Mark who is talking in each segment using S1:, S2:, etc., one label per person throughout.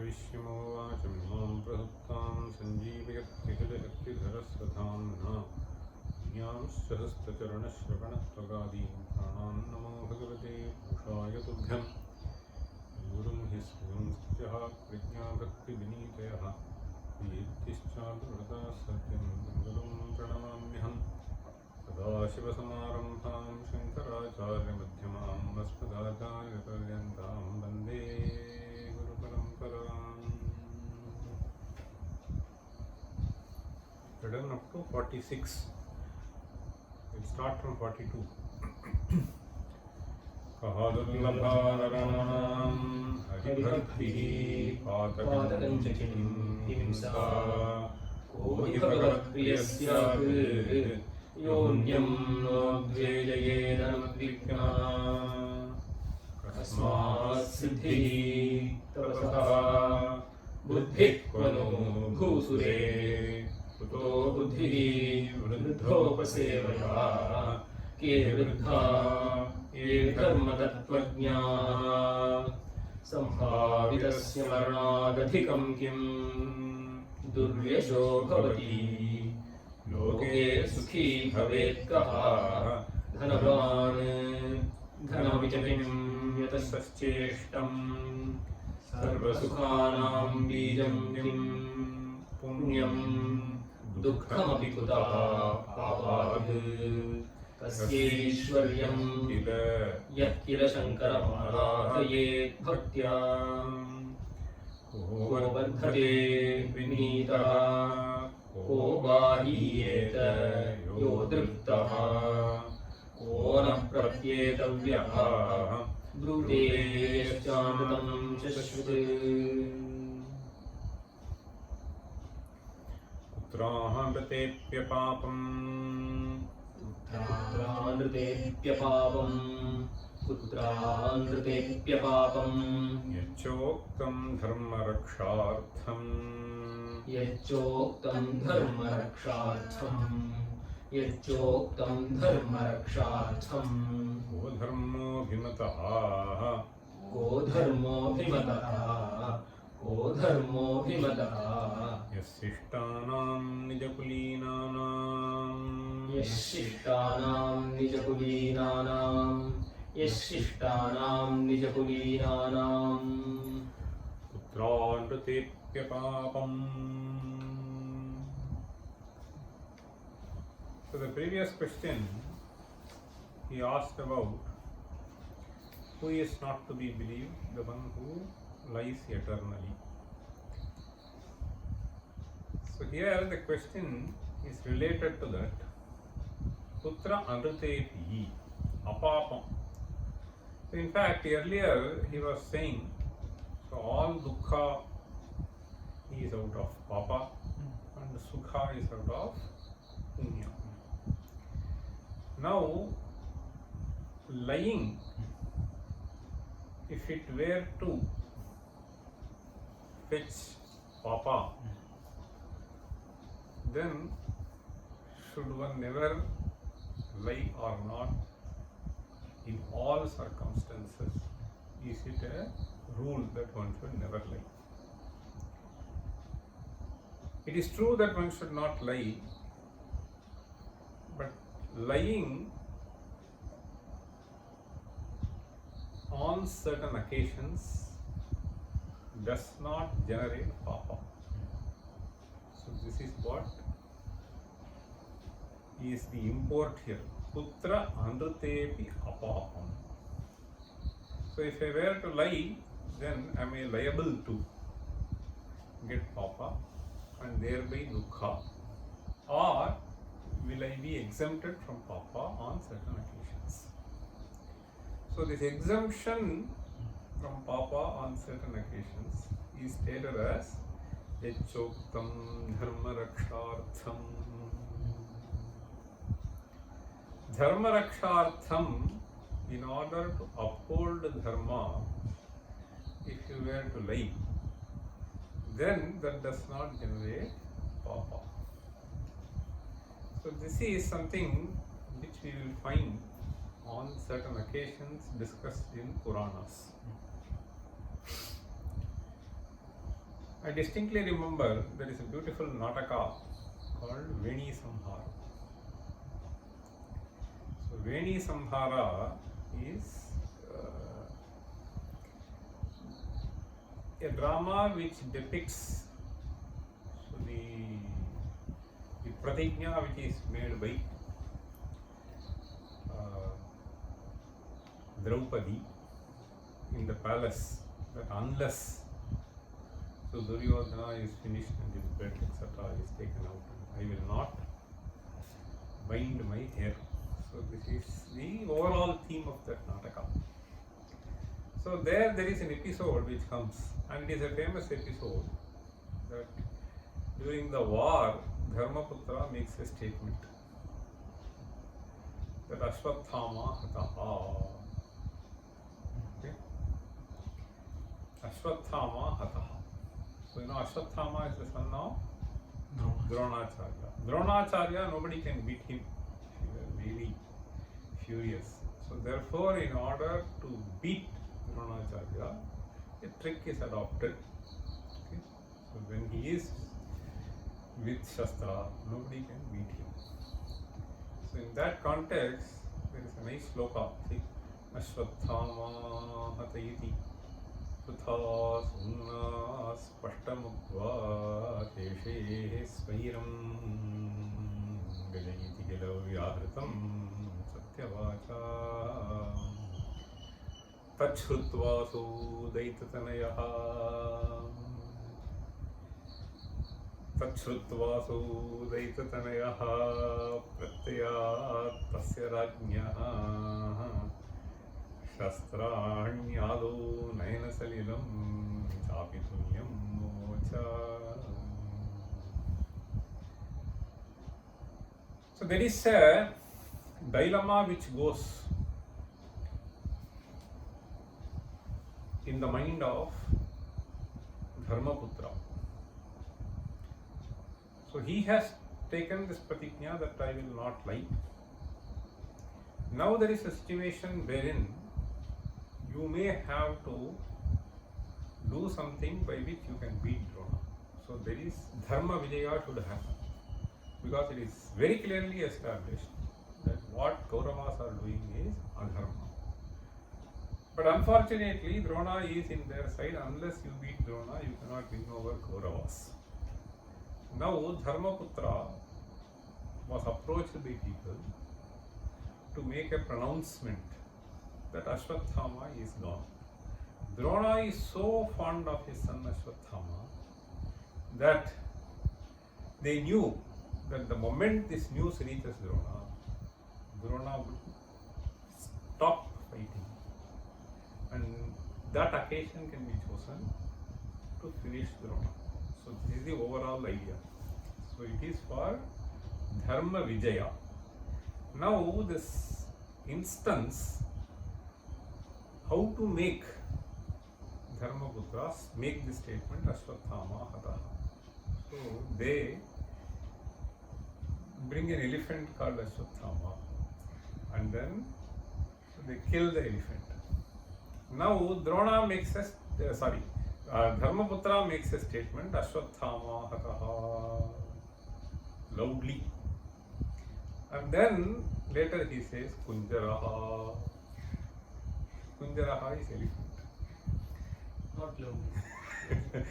S1: भविष्यमोवाचमिमां प्रसुप्तां सञ्जीवयत्यखिलशक्तिधरस्वधाम्ना ज्ञांश्चहस्तचरणश्रवणत्वगादीन् प्राणान् नमो भगवते पुरुषाय तुभ्यं गुरुं हि स्वयं सत्यः प्रज्ञाभक्तिविनीतयः कीर्तिश्चारुव्रताः सत्यं मङ्गलं प्रणमाम्यहम् सदाशिवसमारम्भां शङ्कराचार्यमध्यमाम् अस्मदाचार्यपर्यन्तां वन्दे गुरुपरम्पराम्. We're done up to 46. We'll start from 42. Kahadurlabhānaram haribhaktihi pātakanchakim himsa kohi bhagavatpriyasyav yonyam nodvejayena nudvikna kasmāt siddhihi tapasah buddhikvano bhūsure kuto buddhihi vruddhopasevaya ke vruddha ye dharmatatvajñāः samhāvitasya marnādadhikam kim duryasho bhavati loke sukhi bhavet kaha dhanavān dhanavicapim yatasascheshtam sarvasukhanam bijam kim punyam dukkhamapi kutah āpād तस्यैश्वर्यं यः किल शङ्करमाराधयेत् भक्त्या को वर्धते विनीतः को बाह्येत यो दृप्तः को न प्रत्येतव्यः ब्रूते यश्चामृतं शश्वत् पुत्रामृतेऽप्यपापम् पुत्रानृतेऽप्यपापम् यच्चोक्तं धर्मरक्षार्थम् को धर्मोऽभिमतः यस्शिष्टानां निजकुलीनानां पुत्रानृतेऽप्यपापम्. So the previous question he asked about who is not to be believed, the one who lies eternally. So here the question is related to that. Putra anrutepi apapam. So in fact earlier he was saying, so all dukkha is out of papa and sukha is out of punya. Now lying, if it were to fetch papa, then should one never lie or not? In all circumstances, is it a rule that one should never lie? It is true that one should not lie, but lying on certain occasions does not generate papa. So this is what is the import here. Putra anrutepi apapam. So if I were to lie, then am I liable to get papa and thereby dukkha, or will I be exempted from papa on certain occasions? So this exemption from papa on certain occasions is stated as yachoktam dharmarakshartham. Dharmarakshartham, in order to uphold dharma, if you were to lie, then that does not generate papa. So this is something which we will find on certain occasions discussed in Puranas. I distinctly remember there is a beautiful Nataka called Veni Samhara. So Veni Samhara is a drama which depicts the pratigna which is made by Draupadi in the palace, that unless Duryodhana is finished and his bread etc. is taken out, I will not bind my hair. So this is the overall theme of that Nataka. So there is an episode which comes, and it is a famous episode, that during the war Dharmaputra makes a statement that Ashwathama hataha. Okay? Ashwathama hataha. So you know Ashwathama is the son of Dronacharya. Dronacharya, nobody can beat him. He was really furious. So therefore, in order to beat Dronacharya, a trick is adopted. Okay? So when he is with Shastra, nobody can beat him. So in that context, there is a nice sloka. See, Ashwathama hatayiti Putha sunna spashtamukva keshe svairam gajayiti gilavyahritam satyavacha tachrutva sudaitatanayaha तच्छ्रुत्वा सुदैततनयः प्रत्ययात् तस्य राज्ञः शस्त्राण्यादौ नयनसलिलं चापितुल्यं मोच. So there is a dilemma which goes in the mind of Dharmaputra. So he has taken this pratigna that I will not lie. Now there is a situation wherein you may have to do something by which you can beat Drona. So there is dharma vijaya should happen, because it is very clearly established that what Kauravas are doing is adharma. But unfortunately, Drona is in their side. Unless you beat Drona, you cannot win over Kauravas. Now Dharmaputra was approached by people to make a pronouncement that Ashwathama is gone. Drona is so fond of his son Ashwathama that they knew that the moment this news reaches Drona would stop fighting, and that occasion can be chosen to finish Drona. So this is the overall idea. So it is for Dharma Vijaya. Now this instance, how to make Dharmaputras make this statement Ashwathama hataha. So they bring an elephant called Ashwathama, and then they kill the elephant. Now Drona makes a Dharmaputra makes a statement Ashwathama hataha loudly, and then later he says Kunjaraha. Kunjaraha is elephant,
S2: not loudly.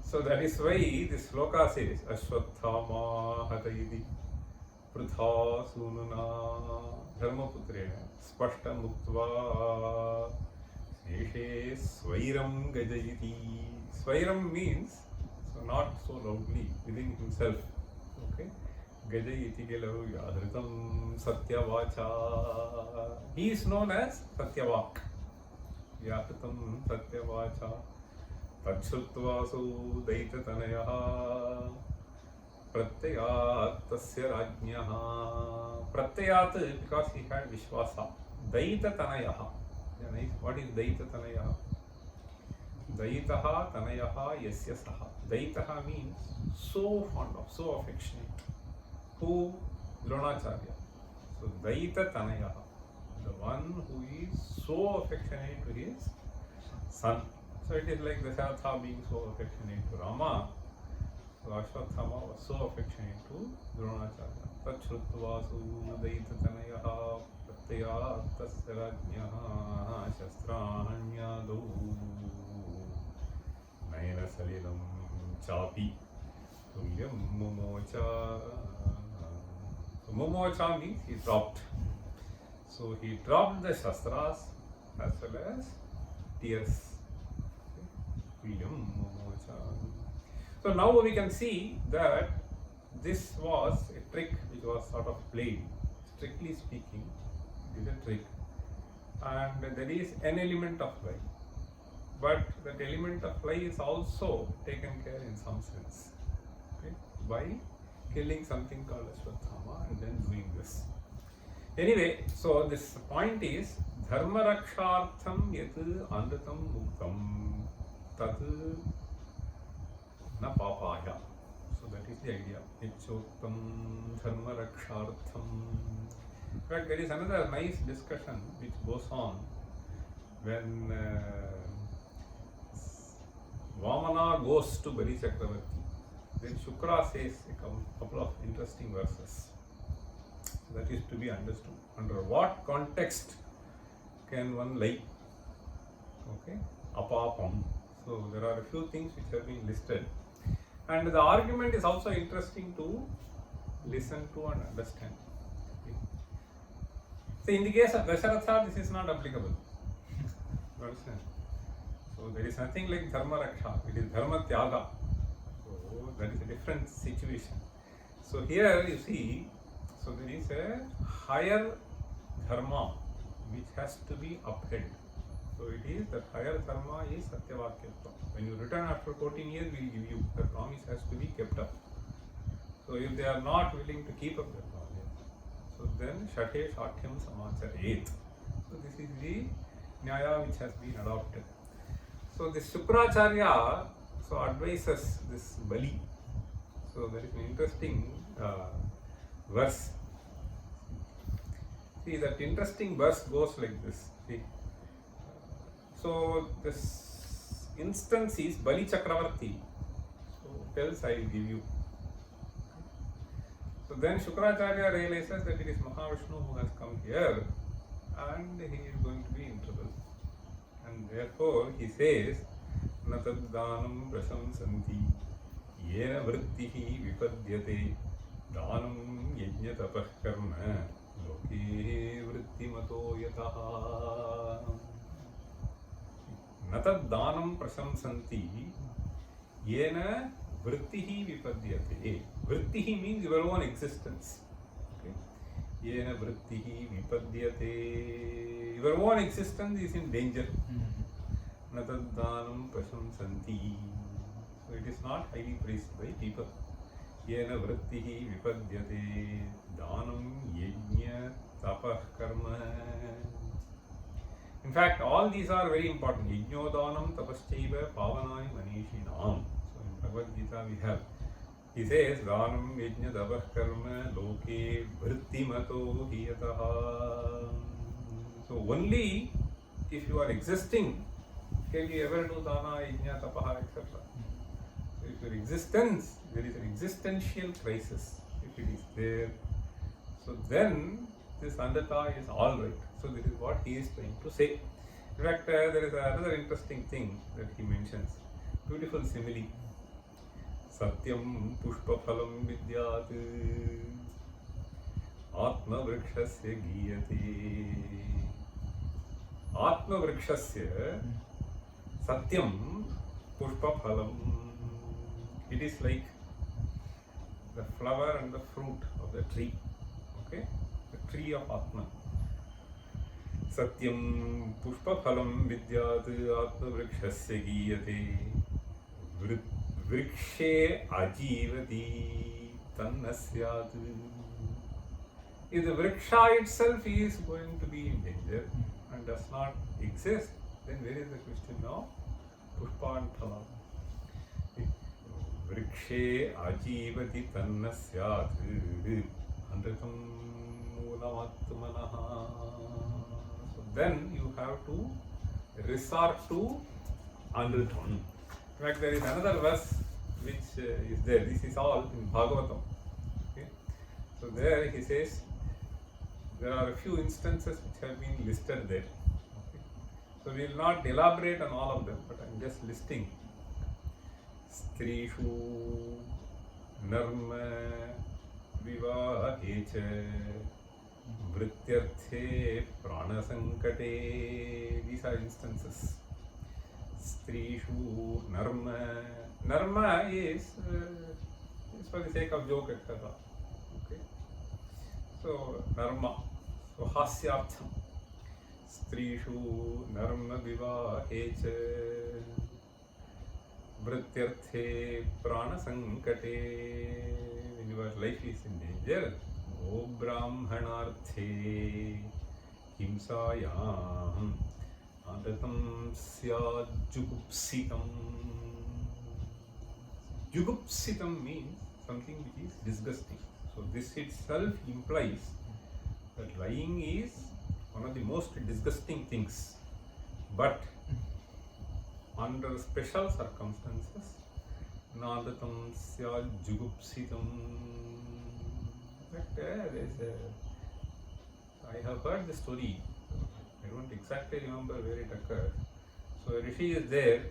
S1: So that is why this sloka says Ashwathama hatayidi prutha sununa Dharmaputrena spashta muktva Eshe svairam gajayiti. Svairam means so not so loudly within himself. Okay. Gajayiti gelavu yadhritam satyavacha. He is known as Satyavak. Yadhritam satyavacha. Tachrutvasu daitatanaya. Pratyayat tasya rajnyaha. Pratyayat because he had Vishwasa. Daitatanaya. What is Daita Tanaya? Daitaha Tanayaha Yasya Saha. Daitaha means so fond of, so affectionate. Who? Dronacharya. So Daita Tanayaha, the one who is so affectionate to his son. So it is like Dasharatha being so affectionate to Rama. So Ashwatthama was so affectionate to Dronacharya. Tachrutva Sudaita Tanayaha Pratyaya Tasya Rajnyaha Shastrahanyadu Naina Salilam Chapi Tulyam Mumocha. So Mumocha means he dropped. So he dropped the Shastras as well as tears. So now we can see that this was a trick which was sort of played. Strictly speaking, it is a trick, and there is an element of lie, but that element of lie is also taken care in some sense, okay, by killing something called Ashwatthama and then doing this. Anyway, so this point is dharma rakshartham yat andatam muktam tat na papaya. So that is the idea. Ichoktam dharma rakshartham. In fact, there is another nice discussion which goes on when Vamana goes to Bali Chakravarti. Then Shukra says a couple of interesting verses. That is to be understood. Under what context can one lie? Okay, apapam. So there are a few things which have been listed, and the argument is also interesting to listen to and understand. Okay. So in the case of Dasharatha, this is not applicable. You understand? So there is nothing like dharma raksha. It is dharma tyaga. So that is a different situation. So here you see. So there is a higher dharma which has to be upheld. So it is that higher dharma is Satyavakyatva. When you return after 14 years, we will give you. The promise has to be kept up. So if they are not willing to keep up the promise, so then Shathe Shathyam Samacharet. So this is the Nyaya which has been adopted. So this Shukracharya so advises this Bali. So there is an interesting verse. See, that interesting verse goes like this. See, so this instance is Bali Chakravarti. So tells, I will give you. So then Shukracharya realizes that it is Mahavishnu who has come here, and he is going to be in trouble. And therefore he says, Nataddanam prasamsanti yena vrittihi vipadyate Dhanam yajna tapah karma loke vrittimato yataha. Natad dhanam prasamsanti yena vrittihi vipadyate. Vrittihi means your own existence. Okay. Yena vrittihi vipadyate. Your own existence is in danger. Natad dhanam prasamsanti. So it is not highly praised by people. Yena vrittihi vipadyate dhanam yajna tapah karma. In fact, all these are very important. Yajno dhanam tapaschaiva pavanai manishinam. So in Bhagavad Gita we have, he says, dhanam yajna tapah karma loke vrittimato hiyataha. So only if you are existing can you ever do dana, yajna, tapaha, etc. So if your existence, there is an existential crisis, if it is there, so then this andata is all right. So this is what he is trying to say. In fact, there is another interesting thing that he mentions. Beautiful simile. Satyam pushpaphalam vidyat atma vrikshasya giyate. Atma vrikshasya satyam pushpaphalam. It is like the flower and the fruit of the tree. Okay? The tree of Atma. Satyam pushpaphalam vidyat atma vrikshasya giyate vrikshe ajivati tannasyat. If the vriksha itself is going to be in danger and does not exist, then where is the question now? Pushpa and phala. Vrikshe ajivati tannasyat anritam mulamatmanaha. So then you have to resort to Anrutam. In fact, there is another verse which is there. This is all in Bhagavatam. Okay? So there he says, there are a few instances which have been listed there. Okay? So we will not elaborate on all of them, but I am just listing. Strishu Narma Vivahe cha Vrityarthe Prana Sankate. These are instances. Strishu Narma. Narma is for the sake of joke, etc. Okay. So Narma. So Hasyartham. Strishu Narma Vivahe cha Vrityarthe Prana Sankate. When your life is in danger, O Brahmanarthe Himsayam Adatam Syad Jugupsitam. Jugupsitam means something which is disgusting. So this itself implies that lying is one of the most disgusting things. But under special circumstances, Nadatam Syad Jugupsitam. In fact, I have heard the story. I don't exactly remember where it occurred. So a rishi is there.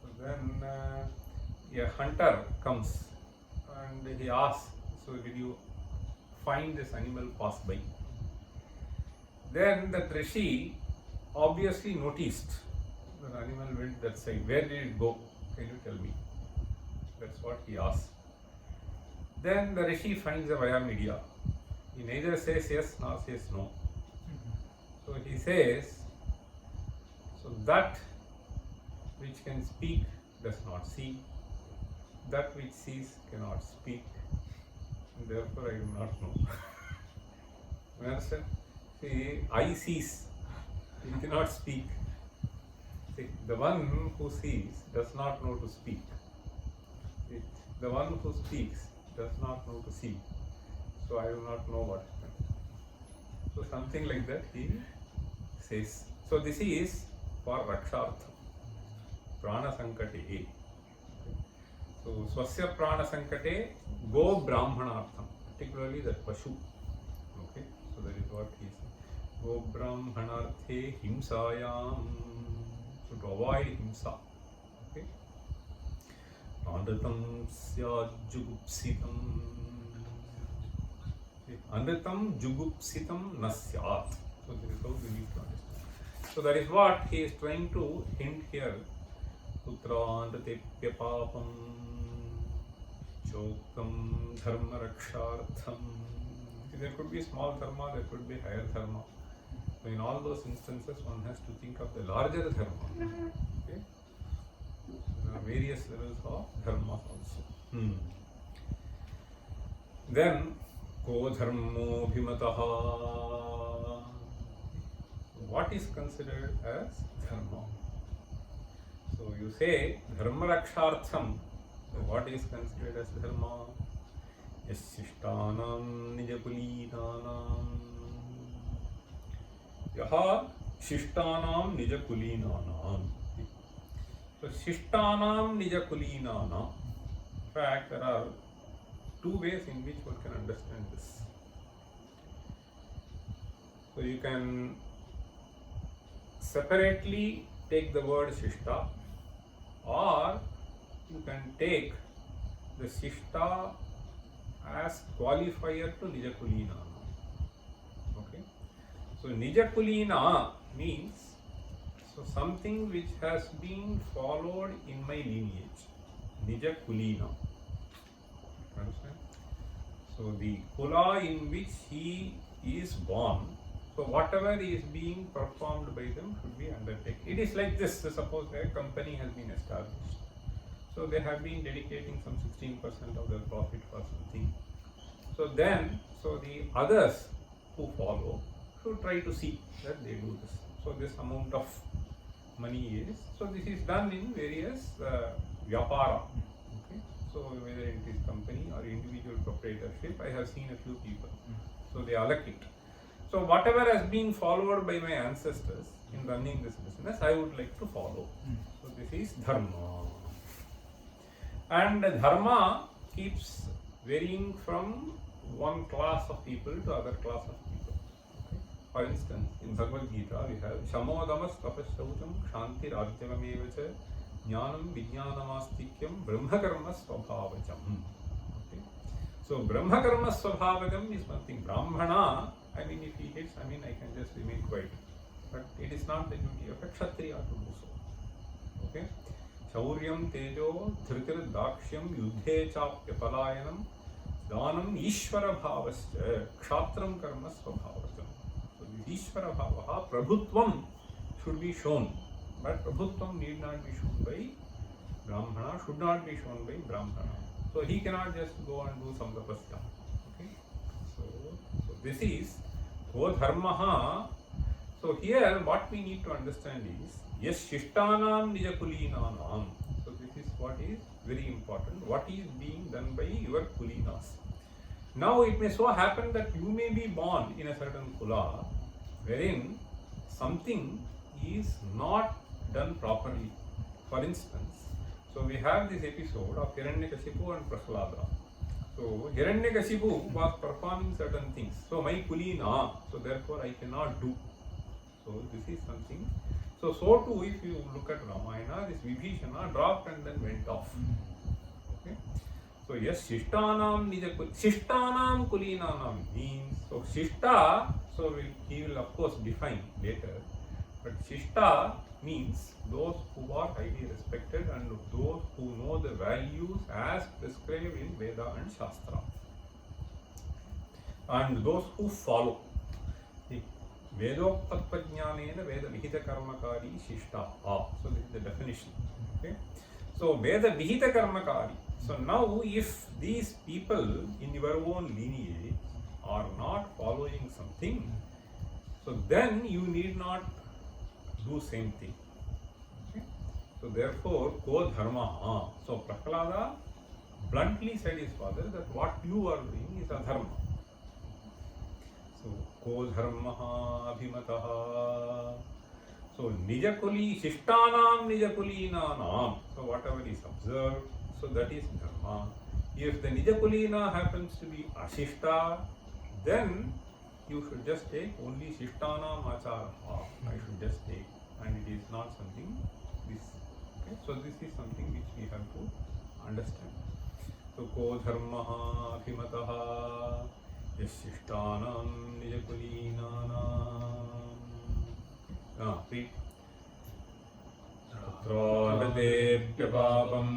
S1: So then a hunter comes and he asks, so did you find this animal pass by? Then the rishi obviously noticed the animal went that side. Where did it go? Can you tell me? That's what he asked. Then the rishi finds a via media. He neither says yes nor says no. So he says, so that which can speak does not see, that which sees cannot speak, and therefore I do not know. You understand? See, eye sees, he cannot speak. See, the one who sees does not know to speak. See, the one who speaks does not know to see. So I do not know what happened. So something like that he says. So this is for Rakshartham. Prana Sankate. So Swasya Prana Sankate Go Brahmanartham. Particularly the Pashu. Okay. So that is what he says. Go Brahmanarthe Himsayam. So to avoid Himsa. Okay. Andatam Syad Jugupsitam. Andatam Jugupsitam Nasyat. So this is how we need to understand. So that is what he is trying to hint here. Putrandate papam chokam dharma rakshartham. There could be small dharma, there could be higher dharma. So in all those instances, one has to think of the larger dharma. Okay? There are various levels of dharmas also. Then, ko dharmo bhimataha. What is considered as dharma? So you say dharma rakshartham. So what is considered as dharma? Yashishtanam nijakulinanam. Yaha shishtanam nijakulinanam. So shishtanam nijakulinanam. In fact, there are two ways in which one can understand this. So you can separately take the word shishta, or you can take the shishta as qualifier to nijakulina. Okay. So nijakulina means so something which has been followed in my lineage. Nijakulina. Understand? So the kula in which he is born, so whatever is being performed by them should be undertaken. It is like this. Suppose a company has been established. So they have been dedicating some 16% of their profit for something. So then, so the others who follow should try to see that they do this. So this amount of money is, so this is done in various vyapara. Okay. So whether it is company or individual proprietorship, I have seen a few people. So they allocate. So whatever has been followed by my ancestors in running this business, I would like to follow. So this is dharma. And dharma keeps varying from one class of people to other class of people. Okay? For instance, in Bhagavad Gita we have Shamodamas Tapashaucham Shanti Rajyavamevacha Jnanam Vijnanamastikyam Brahmakarma Swabhavacham. Okay? So Brahmakarma Swabhavacham is one thing. Brahmana, I mean if he hits, I can just remain quiet. But it is not the duty of a Kshatriya to do so. Okay? Chauryam Tejo Dhritir Dakshyam Yudhe Chapyapalayanam Dhanam Ishvara Bhavascha Kshatram Karma Swabhavacham. So this Ishvara Bhavaha, Prabhutvam should be shown. But Prabhutvam need not be shown by Brahmana, should not be shown by Brahmana. So he cannot just go and do some tapasya. Okay? So this is Dharmaha. So here what we need to understand is yes shishtanam nijakulinanam. So this is what is very important. What is being done by your kulinas. Now it may so happen that you may be born in a certain kula wherein something is not done properly. For instance, so we have this episode of Hiranyakashipu and Prashnottara. So Hiranyakashipu was performing certain things. So my kulina, so therefore I cannot do. So this is something. So too if you look at Ramayana, this Vibhishana dropped and then went off. Okay. So yes, Shishtanam Kulinanam means, so Shishta, so he will of course define later, but Shishta means those who are highly respected and those who know the values as prescribed in Veda and Shastra. And those who follow. Vedoktatpajnanena Veda Vihita Karmakari Shishta. So this is the definition. Okay. So Veda Vihita Karmakari. So now if these people in your own lineage are not following something, so then you need not do same thing. Okay. So therefore, Ko Dharma. So Prahlada bluntly said his father that what you are doing is a dharma. So, ko dharmaha abhimataha. So, nijakuli, shishtanam nijakulinanam. So, whatever is observed, so that is dharma. If the nijakulina happens to be ashishta, then you should just take only shishtanam acharaha. I should just take, and it is not something this. Okay? So, this is something which we have to understand. So, ko dharmaha abhimataha. Yashishtanam nijakulinanam. Read. Tatrāgatepyapāpam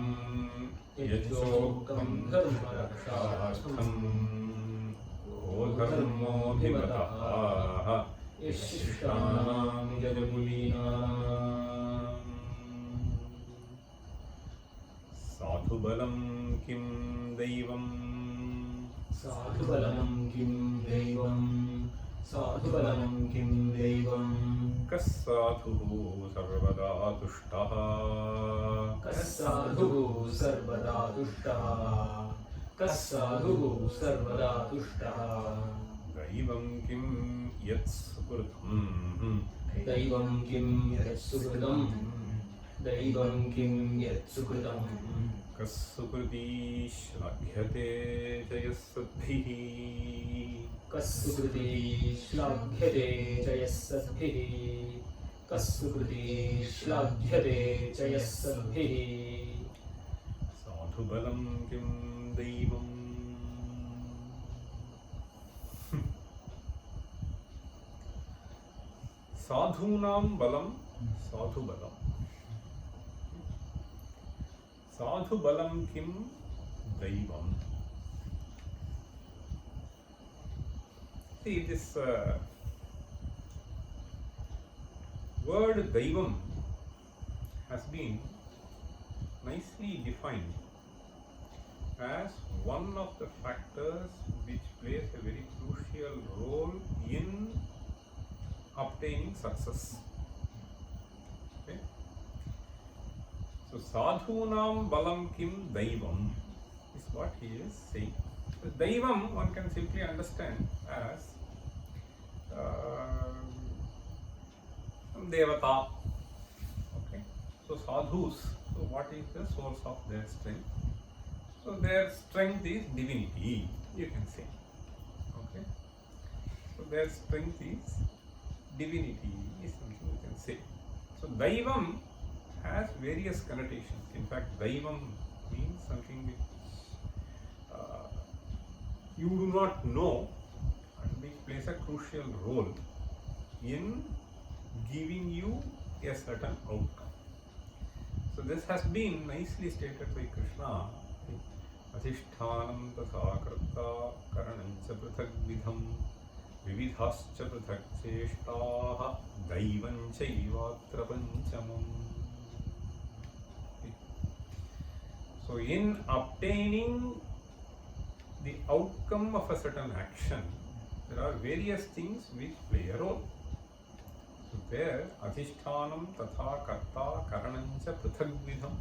S1: yachokam dharmarkshatham ko dharmo bhimataha yashishtanam nijakulinanam. Sadhubalam kim daivam.
S2: Sadhubalam kim devam, sadhubalam kim devam.
S1: Kassadhuhu sarvada tushtaha.
S2: Kassadhuhu sarvada tushtaha. Kassadhuhu sarvada tushtaha.
S1: Daivam kim yat sukrutam.
S2: Daivam kim yat sukrutam. Daivam kim yat sukrutam.
S1: Kassukriti shlabhyate jayasadbhihi.
S2: Kassukriti shlabhyate jayasadbhihi. Kassukriti shlabhyate jayasadbhihi.
S1: Sadhubalam kim daivam. Sadhunam balam, sadhu balam. Sadhu balam kim daivam. See, this word daivam has been nicely defined as one of the factors which plays a very crucial role in obtaining success. Okay? So, sadhunam balam kim daivam is what he is saying. So, daivam one can simply understand as some devata. Okay? So, So sadhus, so what is the source of their strength? So their strength is divinity, you can say. Okay. So their strength is divinity is something you can say. So Daivam has various connotations. In fact, Daivam means something which you do not know and which plays a crucial role in giving you a certain outcome. So this has been nicely stated by Krishna. Adhishthanam tatha karta karanam cha prithak vidham vividhascha prithak cheshtaah daivam chaivatra panchamam. So in obtaining the outcome of a certain action, there are various things which play a role. So there, adhishthanam tatha karta karanam cha prithak vidham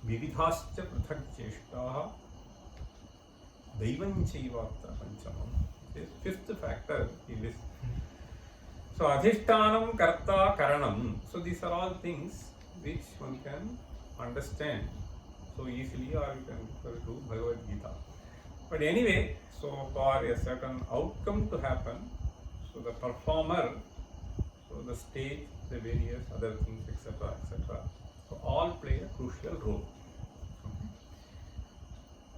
S1: vividhascha prithak cheshtaah daivam chaivatra panchamam. This fifth factor he lists. So adhishthanam karta karanam. So these are all things which one can understand so easily, or you can refer to Bhagavad Gita. But anyway, so for a certain outcome to happen, so the performer, so the stage, the various other things, etc., etc., so all play a crucial role. Okay.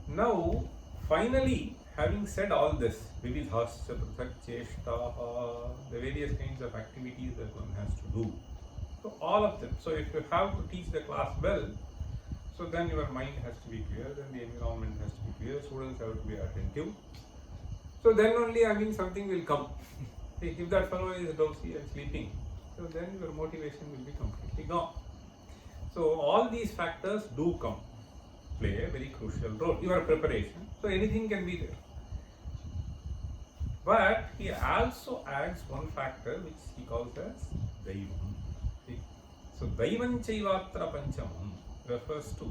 S1: Now, finally, having said all this, vividhascha prithak cheshtaah, the various kinds of activities that one has to do, so all of them. So if you have to teach the class well, so then your mind has to be clear, then the environment has to be clear, students have to be attentive. So then only, something will come. If that fellow is drowsy and sleeping, so then your motivation will be completely gone. So all these factors do come, play a very crucial role. Your preparation, so anything can be there. But he also adds one factor which he calls as Daivam. So Daivam chaivatra panchamam refers to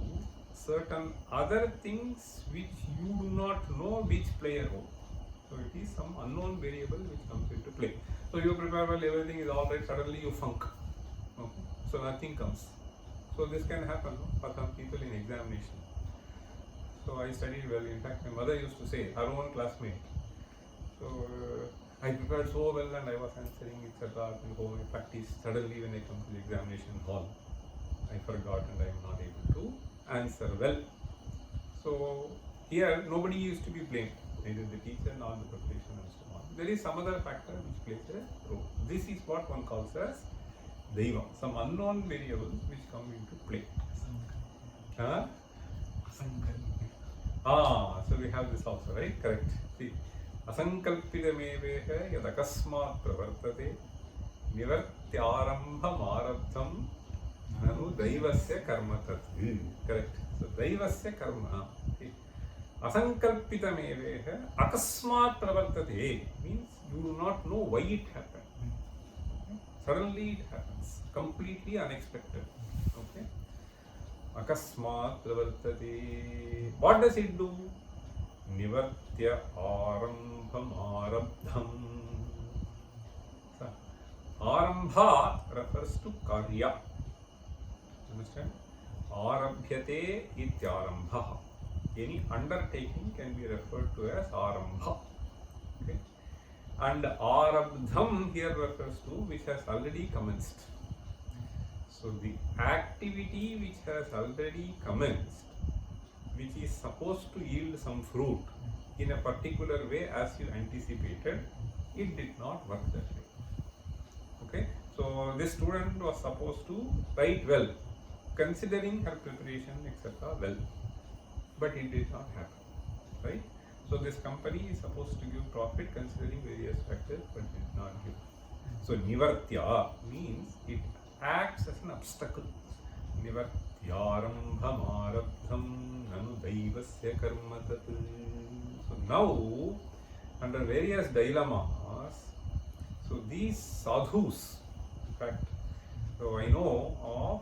S1: certain other things which you do not know which play a role. So it is some unknown variable which comes into play. So you prepare well, everything is alright, suddenly you funk. Okay. So nothing comes. So this can happen for some people in examination. So I studied well. In fact, my mother used to say, her own classmate. So I prepared so well and I was answering etc. In practice. Suddenly when I come to the examination hall, I forgot and I am not able to answer well. So here nobody used to be blamed, neither the teacher nor the preparation and so on. There is some other factor which plays a role. This is what one calls as Daivam, some unknown variables which come into play. So we have this also, right? Correct. See, asankalpidameveha yadakasmat pravartate nivartyarambham arabdham nanu daivasya karma tat. Correct. So daivasya karma. Asankalpitameveha akasmat pravartate means you do not know why it happened. Okay. Suddenly it happens, completely unexpected. Okay. Akasmat pravartate. What does it do? Nivartya arambham arabdham. So, arambha refers to karya. Understand? Arabhyate ityarambha. Any undertaking can be referred to as arambha. Okay? And arabdham here refers to which has already commenced. So the activity which has already commenced, which is supposed to yield some fruit in a particular way as you anticipated, it did not work that way. Okay? So this student was supposed to write well, considering her preparation, etc. well. But it did not happen, right? So this company is supposed to give profit considering various factors, but did not give. So nivartya means it acts as an obstacle. Nivartyarambham arabdham nanu daivasya karma tat. So now, under various dilemmas, so these sadhus, in fact, so I know of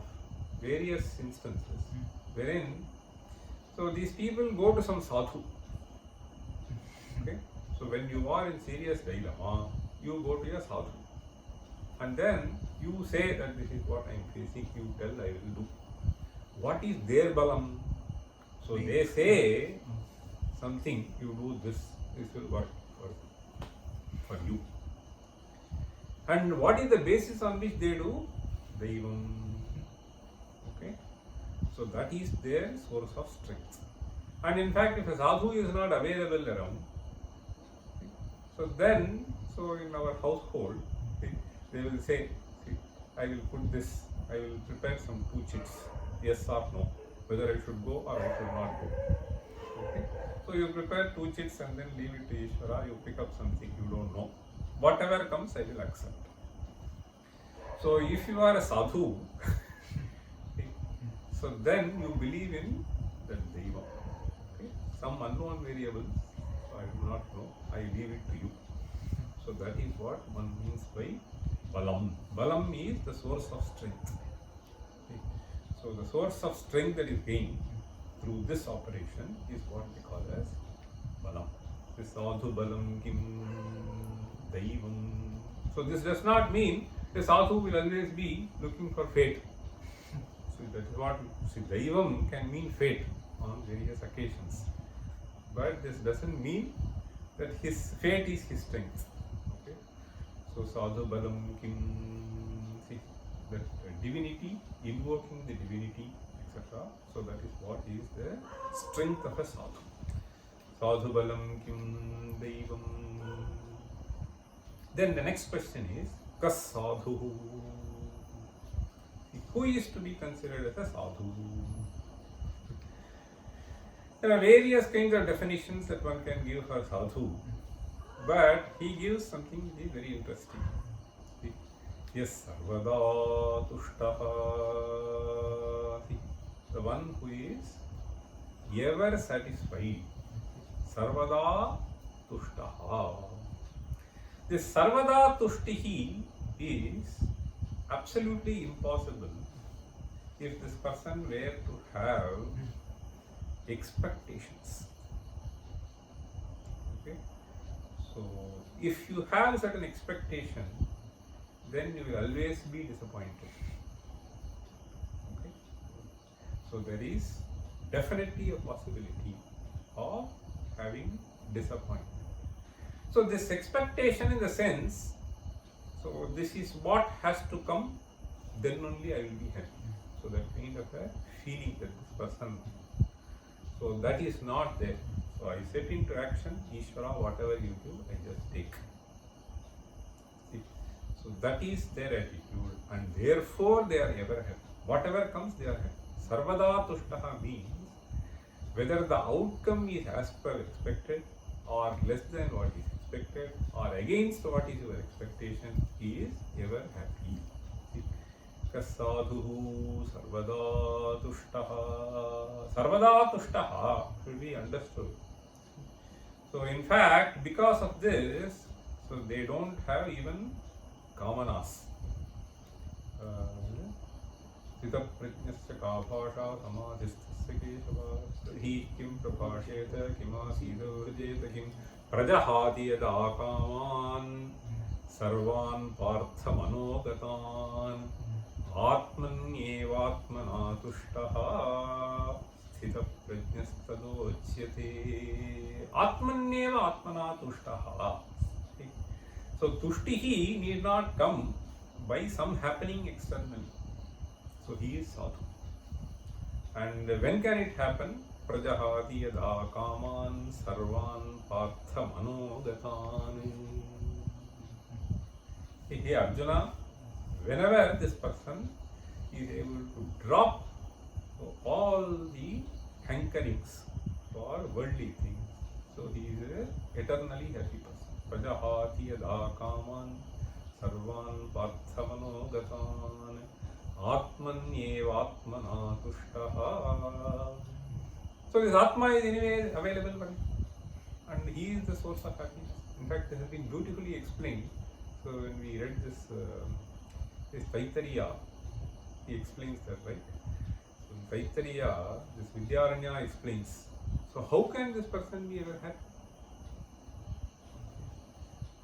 S1: various instances wherein so these people go to some sadhu. Okay? So when you are in serious dilemma, you go to a sadhu. and then you say that this is what I am facing, you tell I will do. What is their balam? So they say something, you do this will work for you. And what is the basis on which they do? Daivam. Okay? So that is their source of strength. And in fact, if a sadhu is not available around, so then, in our household, they will say, I will put this, I will prepare some 2 chits, yes or no, whether I should go or I should not go. Okay? So you prepare 2 chits and then leave it to Ishvara, you pick up something you don't know. Whatever comes, I will accept. So if you are a sadhu, so then you believe in that Deva. Okay? Some unknown variables, so I do not know, I leave it to you. So that is what one means by balam. Balam is the source of strength. Okay? So the source of strength that is gained through this operation is what we call as balam. This sadhu balam kim daivam. So this does not mean the sadhu will always be looking for fate. So that is what, daivam can mean fate on various occasions. But this doesn't mean that his fate is his strength. Okay? So sadhu balam kim, that divinity, invoking the divinity, etc. So that is what is the strength of a sadhu. Sadhu balam kim daivam. Then the next question is, kas sadhu? Who is to be considered as a sadhu? There are various kinds of definitions that one can give for sadhu, but he gives something very interesting. Yes, sarvada tushtaha. The one who is ever satisfied. Sarvada tushtaha. This sarvada tushtihi is absolutely impossible if this person were to have expectations. Okay? So, if you have certain expectation, then you will always be disappointed. Okay? So, there is definitely a possibility of having disappointment. So, this expectation in the sense, so this is what has to come, then only I will be happy. So that kind of a feeling that this person, so that is not there. So I set into action, Ishvara, whatever you give, I just take. See? So that is their attitude, and therefore they are ever happy. Whatever comes, they are happy. Sarvada tushtaha means whether the outcome is as per expected or less than what is expected or against what is your expectation, he is ever happy. Kasadhu sarvada tushtaha. Sarvada tushtaha should be understood. So in fact, because of this, so they don't have even kamanas. Sita prajnasya ka bhasha samadhistasya keshava hi kim prabhasheta kimasida vrajeta kim prajahati yada kaman sarvan partha manogatan atmanyevatmana tushtaha sthita prajnastadochyate atmanyeva atmana tushtaha. So tushtihi need not come by some happening externally. So he is sadhu. And when can it happen? Prajahati yada kaman sarvan partha manogatan. Hey Arjuna, whenever this person is able to drop all the hankerings for worldly things, so he is an eternally happy person. Prajahati yada kaman sarvan partha manogatan atmanyevatmana tushtaha. So this Atma is anyway available for him, and he is the source of happiness. In fact, this has been beautifully explained. So when we read this Taittiriya, he explains that, right? So Taittiriya, this Vidyaranya explains. So how can this person be ever happy?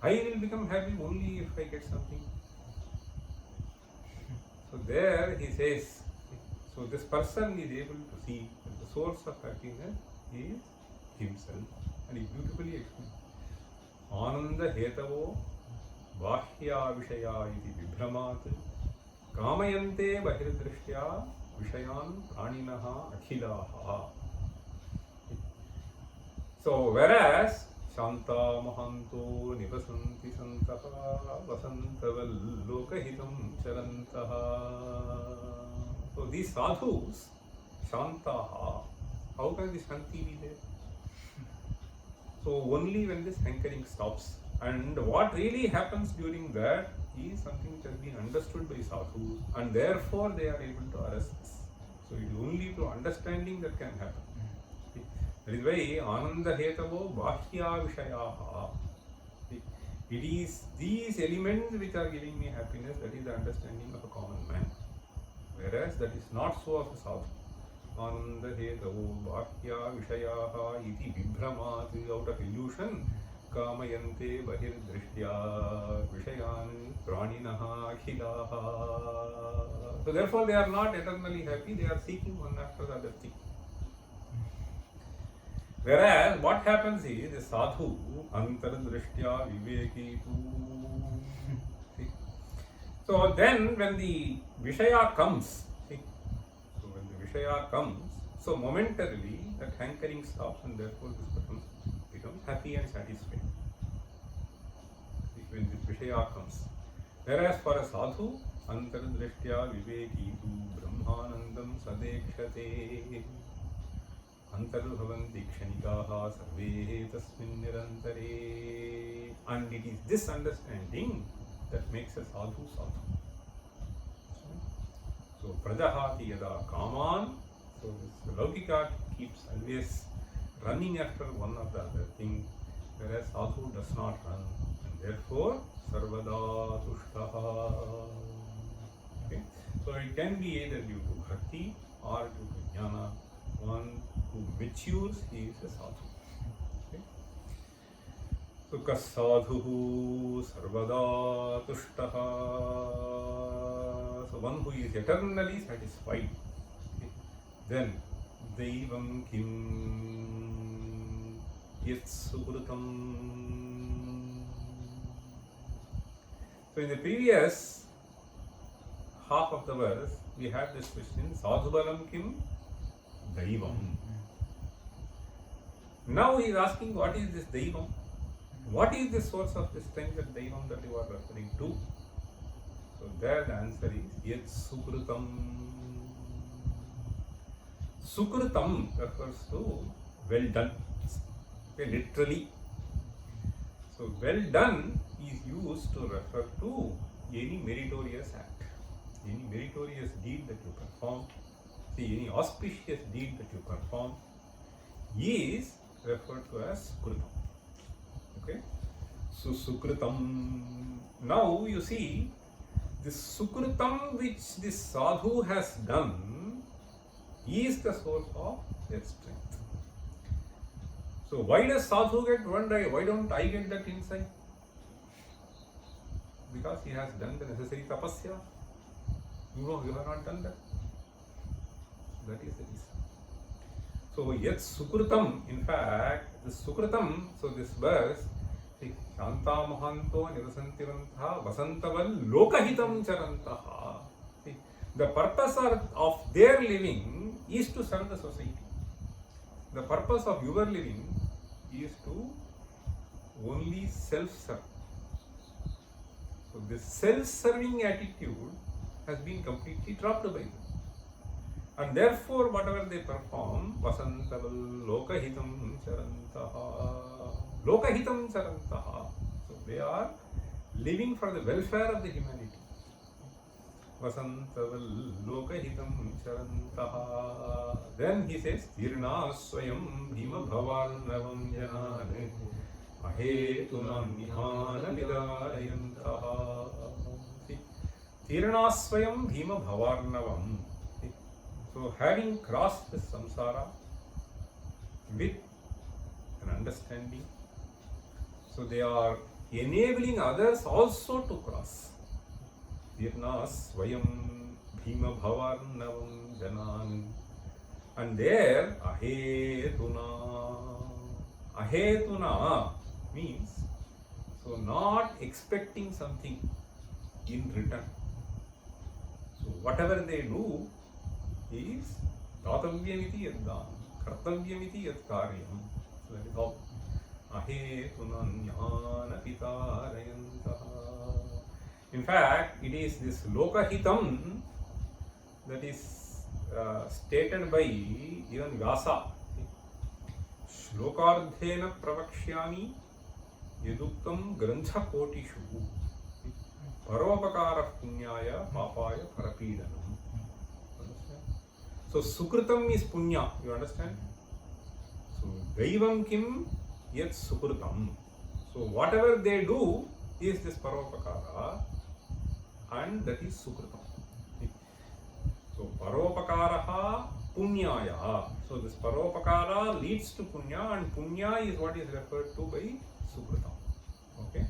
S1: I will become happy only if I get something. So there he says, so this person is able to see that the source of happiness is himself. And he beautifully explains. Ananda hetavo bahya vishaya iti vibhramat kamayante bahirdrishtya vishayan praninaha akhilaha. So whereas Shanta Mahanto Nivasanti Santaha Vasantaval Lokahitam Charantaha. So these sadhus, Shantaha, how can this Shanti be there? So only when this hankering stops. And what really happens during that is something which has been understood by sadhus, and therefore they are able to arrest this. So it is only through understanding that can happen. That is why Ananda Hetavo Bahya Vishayaha. It is these elements which are giving me happiness, that is the understanding of a common man. Whereas that is not so of a sadhu. Ananda Hetavo Bahya Vishayaha iti vibhramat, out of illusion, Kamayante Bahirdrishtya Vishayan Praninaha Akhilaha. So therefore they are not eternally happy, they are seeking one after the other thing. Whereas what happens is the sadhu antardrishtya vivekitu. So then when the Vishaya comes, so when the Vishaya comes, so momentarily that hankering stops and therefore this person becomes happy and satisfied. When this Vishaya comes. Whereas for a sadhu, antardrishtya vivekitu brahmanandam sadekshate. Antarubhavanti kshanikaha sarve tasmin nirantare. And it is this understanding that makes a sadhu sadhu. So prajahati yada kaman. So this Laukika keeps always running after one or the other thing, whereas sadhu does not run, and therefore sarvada tushtaha. Okay? So it can be either due to bhakti or due to jnana. One who matures, he is a sadhu. Okay? So kasadhu sarvada tushtaha. So one who is eternally satisfied. Okay? Then Daivam kim yat sukrutam. So in the previous half of the verse, we had this question, Sadhubalam kim Daivam. Now he is asking, what is this Daivam? What is the source of this strength that Daivam that you are referring to? So there the answer is Yat Sukrutam. Sukrutam refers to well done. Okay, literally. So well done is used to refer to any meritorious act, any meritorious deed that you perform. See, any auspicious deed that you perform is referred to as Sukrutam. Okay? So Sukrutam. Now you see, this Sukrutam which this sadhu has done is the source of their strength. So why does sadhu get wonder? Why don't I get that insight? Because he has done the necessary tapasya. You know, you have not done that. That is the reason. So yet Sukrutam, in fact, the Sukrutam, so this verse, Shanta Mahanto Nivasantivantaha Vasantaval Lokahitam Charantaha. The purpose of their living is to serve the society. The purpose of your living is to only self-serve. So this self-serving attitude has been completely dropped by them. And therefore, whatever they perform, Vasantaval Lokahitam Charantaha. Lokahitam Charantaha. So they are living for the welfare of the humanity. Vasantaval Lokahitam Charantaha. Then he says, Tirna Swayam Bhima Bhavarnavam Janane Ahetunam Nihana Vidarayantaha. Tirna Swayam Bhima Bhavarnavam. So having crossed this samsara with an understanding, so they are enabling others also to cross. Tirna Swayam Bhima Bhavarnavam Janan. And there, Ahetuna. Ahetuna means, so not expecting something in return. So whatever they do is Datavyamiti Yaddan, Kartavyamiti Yad Karyam. So that is all. Ahetuna Jnana Pitarayantaha. In fact, it is this Lokahitam that is stated by even Vyasa. Shlokardhena Pravakshyami Yaduktam Grantha Kotishu Paropakara Punyaya Papaya Parapidanam. Understand? So Sukritam is Punya, you understand? So Daivam Kim Yat Sukritam. So whatever they do is this Paropakara, and that is Sukritam. So Paropakaraha Punyaya. So this Paropakara leads to Punya, and Punya is what is referred to by Sukritam. Okay.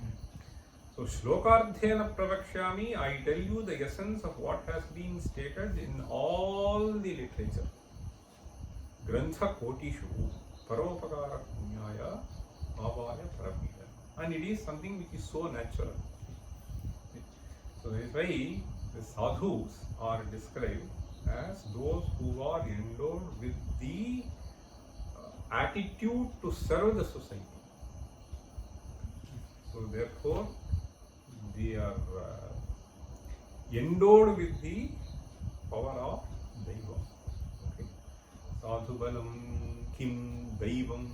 S1: So Shlokardhena Pravakshami, I tell you the essence of what has been stated in all the literature. Grantha Kotishu Paropakara Punyaya Bhavaya Parapita. And it is something which is so natural. So that is why the sadhus are described as those who are endowed with the attitude to serve the society. So therefore, they are endowed with the power of Daivam. Okay. Sadhu balam kim Daivam.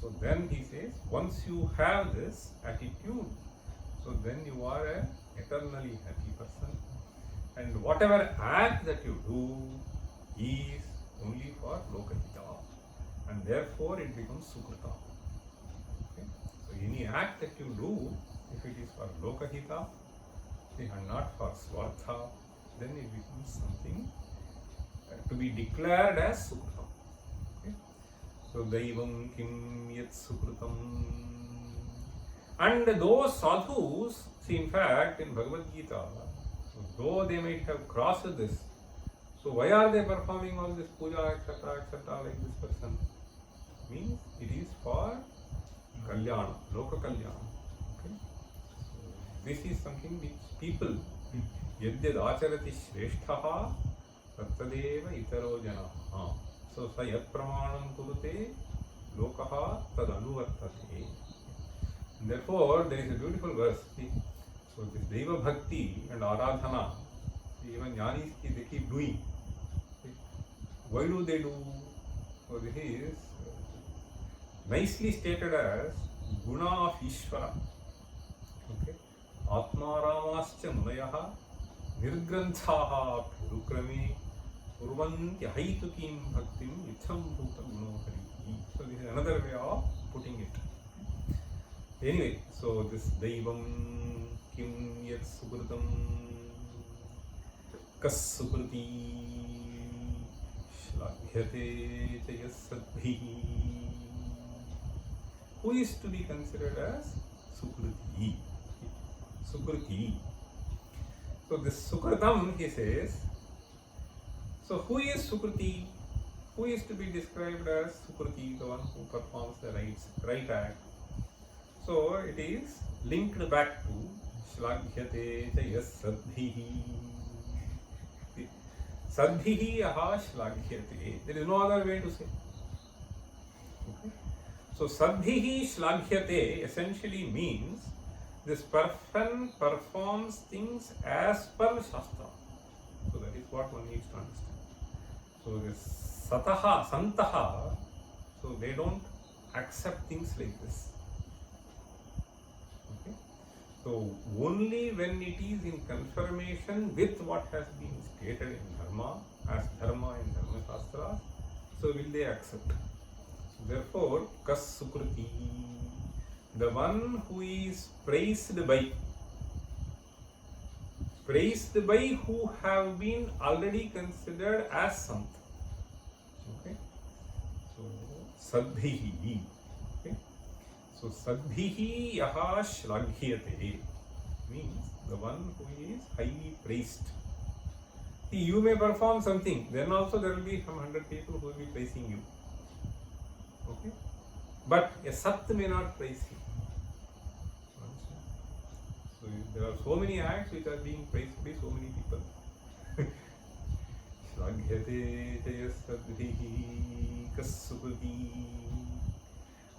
S1: So then he says, once you have this attitude, so then you are an eternally happy person. And whatever act that you do is only for Lokahita. And therefore it becomes Sukrita. Okay? So any act that you do, if it is for Lokahita and not for Swartha, then it becomes something to be declared as Sukrita. Okay? So Daivam Kim Yat Sukritam. And those sadhus, see, in fact, in Bhagavad Gita, though they might have crossed this, so why are they performing all this puja, etc., like this person? Means it is for Kalyana, Loka Kalyana. Okay? So this is something which people, Yadyad Acharati Shreshtaha, Tattadeva Itaro Janaha. So Sayat Pramanam Kurute, Lokaha Tad Anuvartate. Therefore, there is a beautiful verse. See? So this Deva Bhakti and Aradhana, even Jnanis, they keep doing. See? Why do they do? So this is nicely stated as Guna of Ishvara. Okay? Atma Ramascha Munayaha Nirgranthaha Purukrame Urvanti Haitukim Bhaktim Itham Bhuta Gunohari. So this is another way of putting it. Anyway, so this Daivam Kim Yat Sukritam Kas Sukriti Shlabhyate Chayasadbhi. Who is to be considered as Sukriti? Sukriti. So this Sukritam, he says, so who is Sukriti? Who is to be described as Sukriti, the one who performs the right act? So it is linked back to Shlaghyate Chayas Sadhihi. Sadhihi aha Shlaghyate. There is no other way to say. Okay. So Sadhihi Shlaghyate essentially means this person performs things as per Shastra. So that is what one needs to understand. So this Sataha, Santaha, so they don't accept things like this. So only when it is in confirmation with what has been stated in Dharma, as Dharma in Dharma Shastra, so will they accept. So therefore, Kas Sukriti, the one who is praised by who have been already considered as Sant. Okay? So Sadhihi. So Sadhihi Yaha Shlaghyate means the one who is highly praised. See, you may perform something, then also there will be some 100 people who will be praising you. Okay? But a Sat may not praise you. So there are so many acts which are being praised by so many people.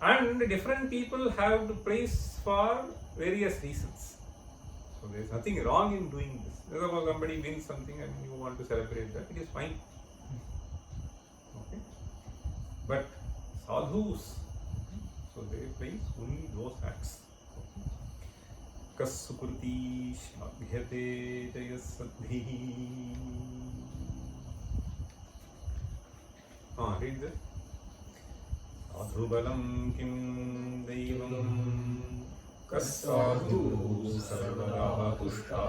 S1: And different people have to praise for various reasons. So there is nothing wrong in doing this. If somebody wins something and you want to celebrate that, it is fine. Okay? But sadhus, so they praise only those acts. Kassukriti shlabhyate jayasadhi. Read this. Adhubalam kim daivam kasadhu sarvada pushta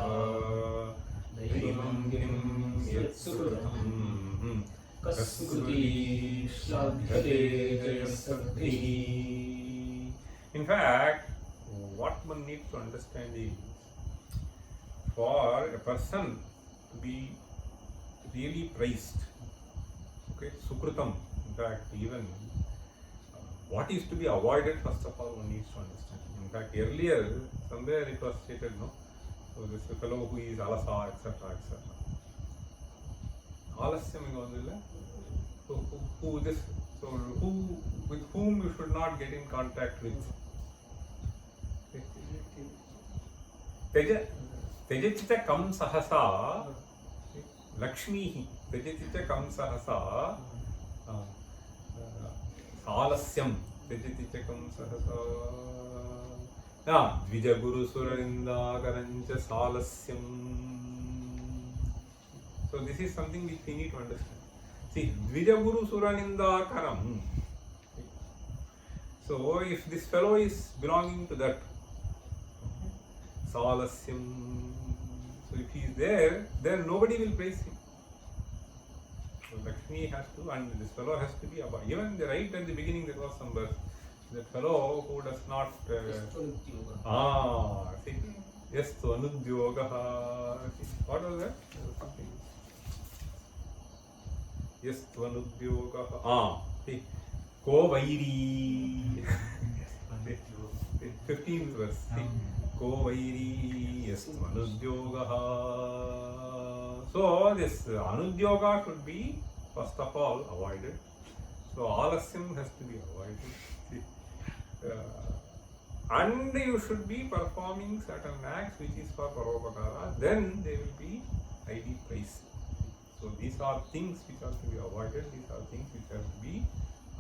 S1: daivam kim yatsukrutam kassukriti shlabhyate jayasadhi. In fact, what one needs to understand is, for a person to be really praised, okay, sukrutam, in fact, even what is to be avoided, first of all, one needs to understand. In fact, earlier, somewhere it was stated, no? So this fellow who is alasa, etc., etc. Alasyam is who with whom you should not get in contact with. त्यजति च कं सहसा लक्ष्मीः त्यजति च कं सहसा सालस्यं त्यजति च कं सहसा द्विजगुरुसुरनिन्दाकरं च सालस्यं. So this is something which we need to understand. See, द्विजगुरुसुरनिन्दाकरं. So if this fellow is belonging to that Salasyam, so if he is there, then nobody will praise him. So Lakshmi has to, and this fellow has to be above. Even right at the beginning there was some verse. That fellow who does not see, yastu anudyogaha. What was that? Yastu anudyogaha. See, ko vairi. 15th verse. See. Ko vairi yastu anudyogaha. So this anudyoga should be first of all avoided. So alasyam has to be avoided. And you should be performing certain acts which is for paropakara, then they will be highly praised. So these are things which are to be avoided, these are things which have to be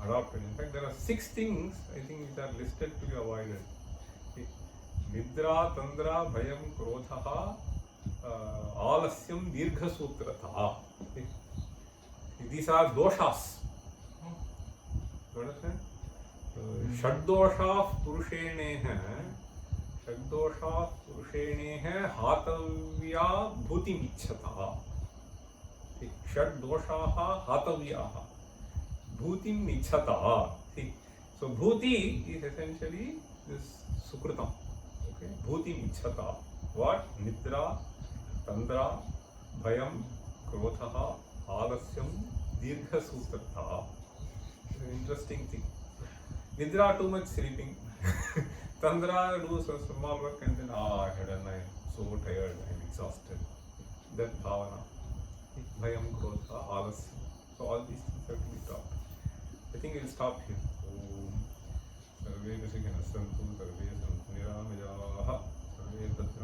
S1: adopted. In fact, there are 6 things I think which are listed to be avoided. Nidra, Tandra, Bhayam, Krodha, Alasyam, Dirghasutrata. These are doshas. You understand? Shaddoshah Purusheneha Hatavya Bhutim-ichchata. Shaddoshaha Hatavyaha Bhutim-ichchata. So Bhuti is essentially this Sukrutam. Okay? Bhutim-ichchata. What? Nidra, Tandra, Bhayam, Krodha, Alasyam, Dirghasutrata. Interesting thing. Nidra, too much sleeping. Tandra, do some small work and then I am so tired, I am exhausted. That bhavana. Bhayam, Krodha, Alasya. So all these things have to be taught. I think we'll stop here. Sarve Vishikana Santu, Sarve Santu Niramayaha, Sarve Tatra